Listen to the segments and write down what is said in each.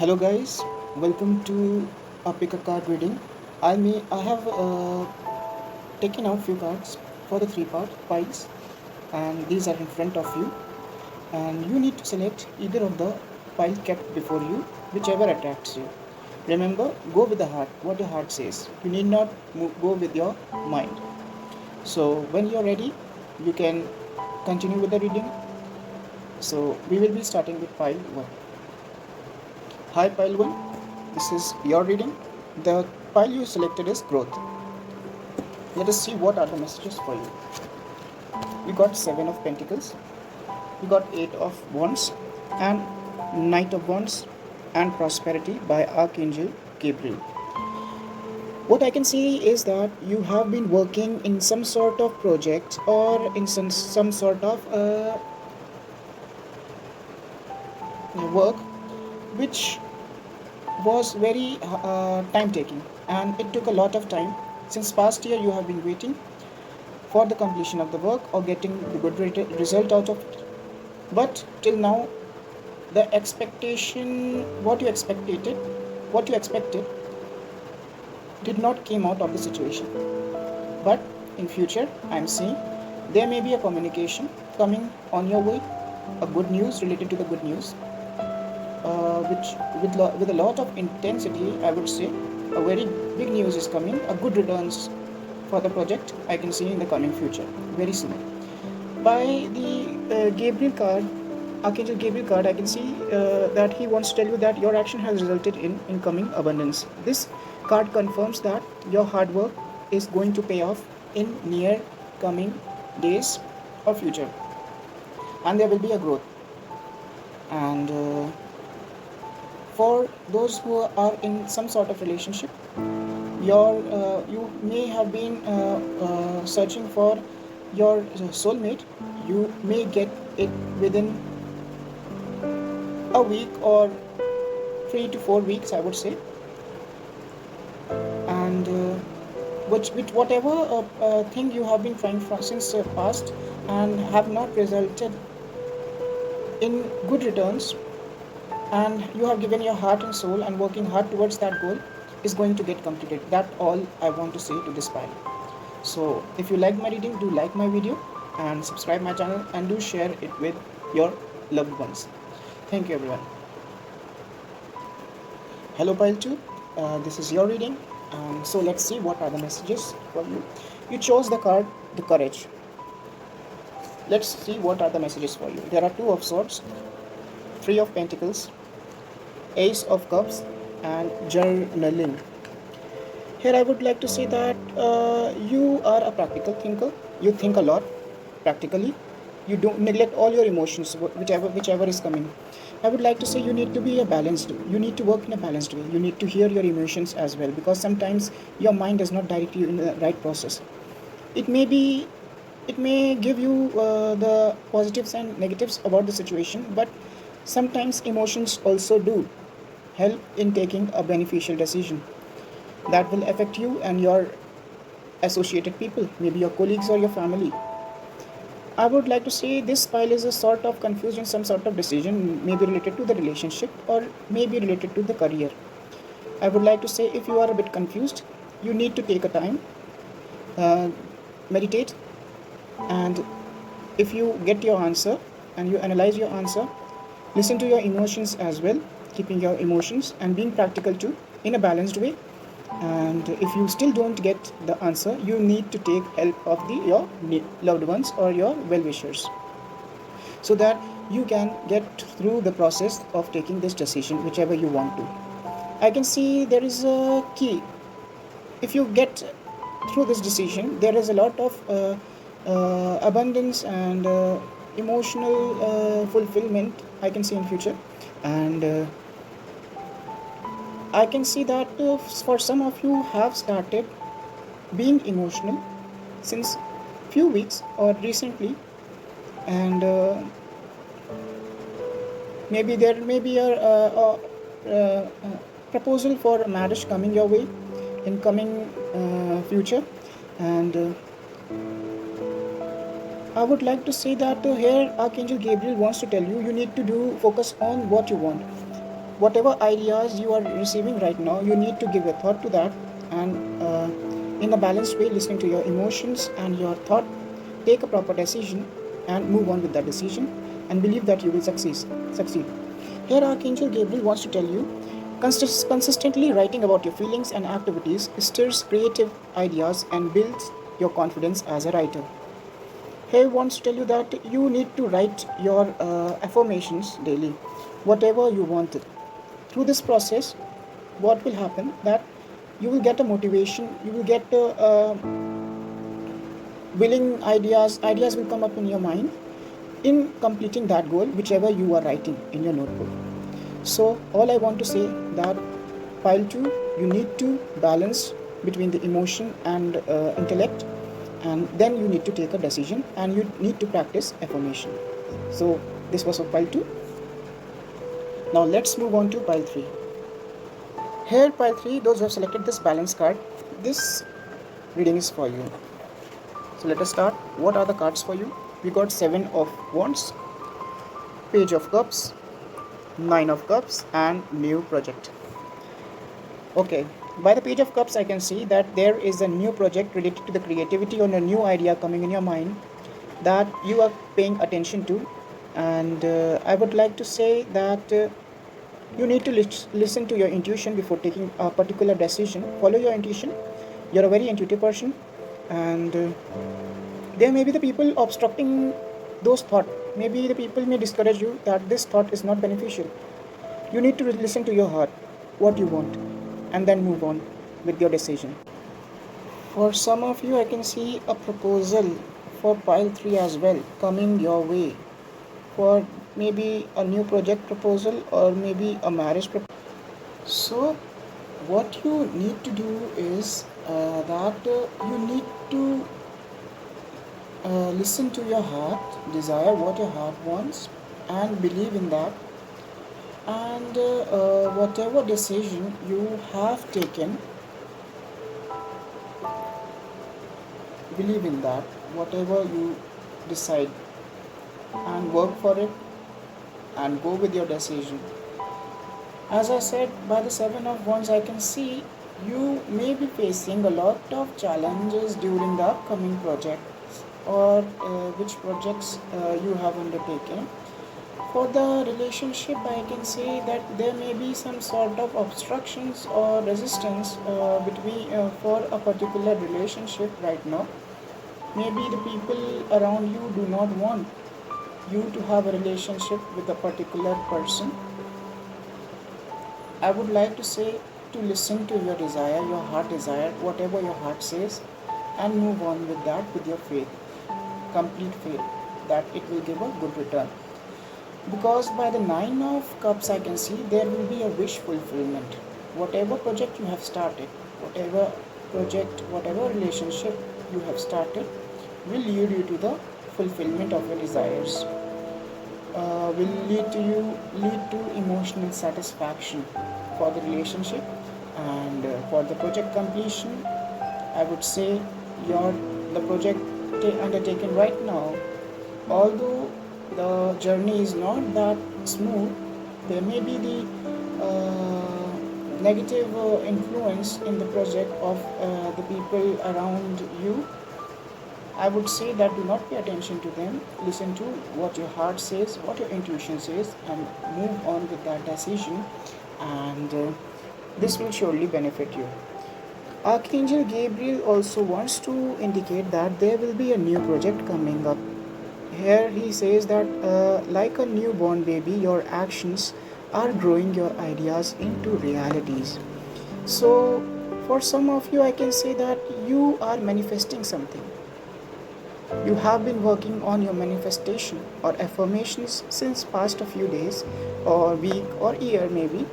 Hello guys, welcome to a pick a card reading. I have taken out few cards for the three-part piles, and these are in front of you. And you need to select either of the pile kept before you, whichever attracts you. Remember, go with the heart. What your heart says. You need not go with your mind. So when you're ready, you can continue with the reading. So we will be starting with pile one. Hi pile one. This is your reading. The pile you selected is growth. Let us see what are the messages for you. We got 7 of Pentacles, we got 8 of Wands, and Knight of Wands, and Prosperity by Archangel Gabriel. What I can see is that you have been working in some sort of project or in some sort of work which was very time taking, and it took a lot of time. Since past year you have been waiting for the completion of the work or getting the good result out of it, but till now the expectation, what you expected did not came out of the situation. But in future I am seeing there may be a communication coming on your way, a good news related to the good news, which with a lot of intensity. I would say a very big news is coming, a good returns for the project I can see in the coming future very soon. By the Gabriel card, Archangel Gabriel card, I can see that he wants to tell you that your action has resulted in incoming abundance. This card confirms that your hard work is going to pay off in near coming days or future, and there will be a growth. And for those who are in some sort of relationship, you may have been searching for your soulmate. You may get it within a week or 3 to 4 weeks, I would say. And with whatever thing you have been trying for since past and have not resulted in good returns, and you have given your heart and soul and working hard towards that goal, is going to get completed. That all I want to say to this pile. So if you like my reading, do like my video and subscribe my channel, and do share it with your loved ones. Thank you everyone. Hello pile 2, this is your reading. So let's see what are the messages for you. You chose the card the courage. Let's see what are the messages for you. There are 2 of swords, 3 of pentacles, ace of cups, and journaling. Here I would like to say that you are a practical thinker. You think a lot practically. You don't neglect all your emotions, whichever is coming. I would like to say you need to be you need to work in a balanced way. You need to hear your emotions as well, because sometimes your mind does not direct you in the right process. It may give you the positives and negatives about the situation, but sometimes emotions also do help in taking a beneficial decision that will affect you and your associated people, maybe your colleagues or your family. I would like to say this pile is a sort of confusion, some sort of decision, maybe related to the relationship or maybe related to the career. I would like to say if you are a bit confused, you need to take a time, meditate, and if you get your answer and you analyze your answer, listen to your emotions as well, keeping your emotions and being practical too in a balanced way. And if you still don't get the answer, you need to take help of your loved ones or your well-wishers, so that you can get through the process of taking this decision, whichever you want to. I can see there is a key. If you get through this decision, there is a lot of abundance and emotional fulfillment I can see in future. And I can see that for some of you have started being emotional since few weeks or recently, and maybe there may be a proposal for marriage coming your way in coming future. And I would like to say that here Archangel Gabriel wants to tell you, you need to focus on what you want. whatever ideas you are receiving right now, you need to give a thought to that, and in a balanced way, listening to your emotions and your thought, take a proper decision and move on with that decision, and believe that you will succeed. Here Archangel Gabriel wants to tell you, consistently writing about your feelings and activities stirs creative ideas and builds your confidence as a writer. He wants to tell you that you need to write your affirmations daily, whatever you want. Through this process, what will happen that you will get a motivation, you will get willing ideas will come up in your mind in completing that goal, whichever you are writing in your notebook. So all I want to say that pile 2, you need to balance between the emotion and intellect, and then you need to take a decision, and you need to practice affirmation. So this was for pile 2. Now let's move on to pile 3. Here pile 3, those who have selected this balance card, this reading is for you. So let us start. What are the cards for you? We got 7 of Wands, Page of Cups, 9 of Cups, and New Project. Okay, by the Page of Cups I can see that there is a new project related to the creativity or a new idea coming in your mind that you are paying attention to, and I would like to say that you need to listen to your intuition before taking a particular decision. Follow your intuition. You're a very intuitive person, and there may be the people obstructing those thoughts. Maybe the people may discourage you that this thought is not beneficial. You need to listen to your heart, what you want, and then move on with your decision. For some of you, I can see a proposal for pile 3 as well coming your way, for maybe a new project proposal or maybe a marriage proposal. So what you need to do is that you need to listen to your heart, desire what your heart wants, and believe in that. And whatever decision you have taken, believe in that. Whatever you decide, and work for it, and go with your decision. As I said, by the 7 of Wands, I can see you may be facing a lot of challenges during the upcoming projects, or which projects you have undertaken. For the relationship, I can say that there may be some sort of obstructions or resistance for a particular relationship right now. Maybe the people around you do not want you to have a relationship with a particular person. I would like to say to listen to your desire, your heart desire, whatever your heart says, and move on with that with your faith, complete faith that it will give a good return. Because by the 9 of Cups, I can see there will be a wish fulfillment. Whatever project you have started, whatever project, whatever relationship you have started, will lead you to the fulfillment of your desires. Will lead to emotional satisfaction for the relationship, and for the project completion, I would say the project undertaken right now, although the journey is not that smooth, there may be the negative influence in the project of the people around you. I would say that do not pay attention to them. Listen to what your heart says, what your intuition says, and move on with that decision, and this will surely benefit you. Archangel Gabriel also wants to indicate that there will be a new project coming up. Here he says that like a newborn baby, your actions are growing your ideas into realities. So for some of you, I can say that you are manifesting something. You have been working on your manifestation or affirmations since past a few days or week or year maybe.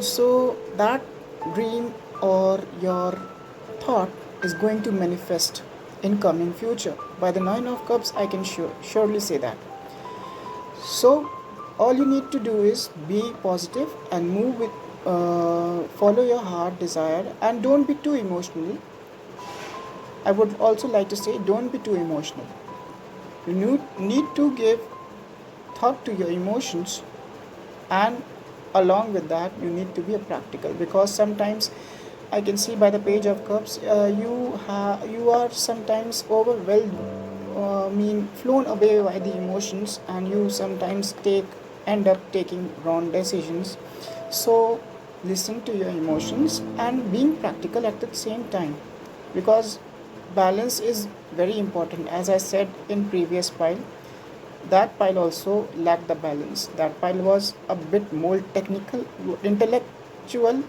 So that dream or your thought is going to manifest in coming future. By the 9 of Cups, I can surely say that. So all you need to do is be positive and move with follow your heart desire, and don't be too emotional. I would also like to say, don't be too emotional. You need to give thought to your emotions and along with that you need to be a practical, because sometimes I can see by the Page of Cups, you are sometimes overwhelmed, flown away by the emotions, and you sometimes end up taking wrong decisions. So listen to your emotions and being practical at the same time, because balance is very important. As I said in previous pile, that pile also lacked the balance. That pile was a bit more technical, intellectual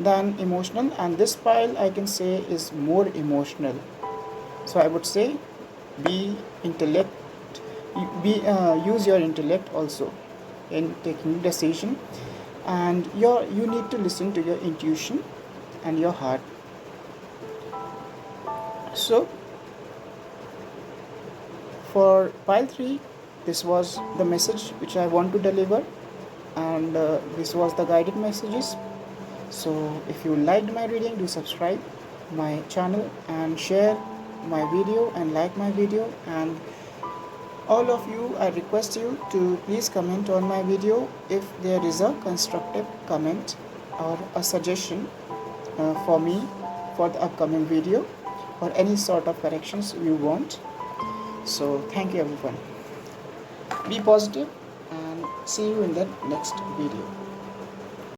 than emotional, and this pile I can say is more emotional. So I would say be intellect, use your intellect also in taking decision, and you need to listen to your intuition and your heart. So for pile 3, this was the message which I want to deliver, and this was the guided messages. So if you liked my reading, do subscribe my channel and share my video and like my video. And all of you, I request you to please comment on my video if there is a constructive comment or a suggestion for me for the upcoming video, or any sort of corrections you want. So thank you everyone. Be positive and see you in the next video.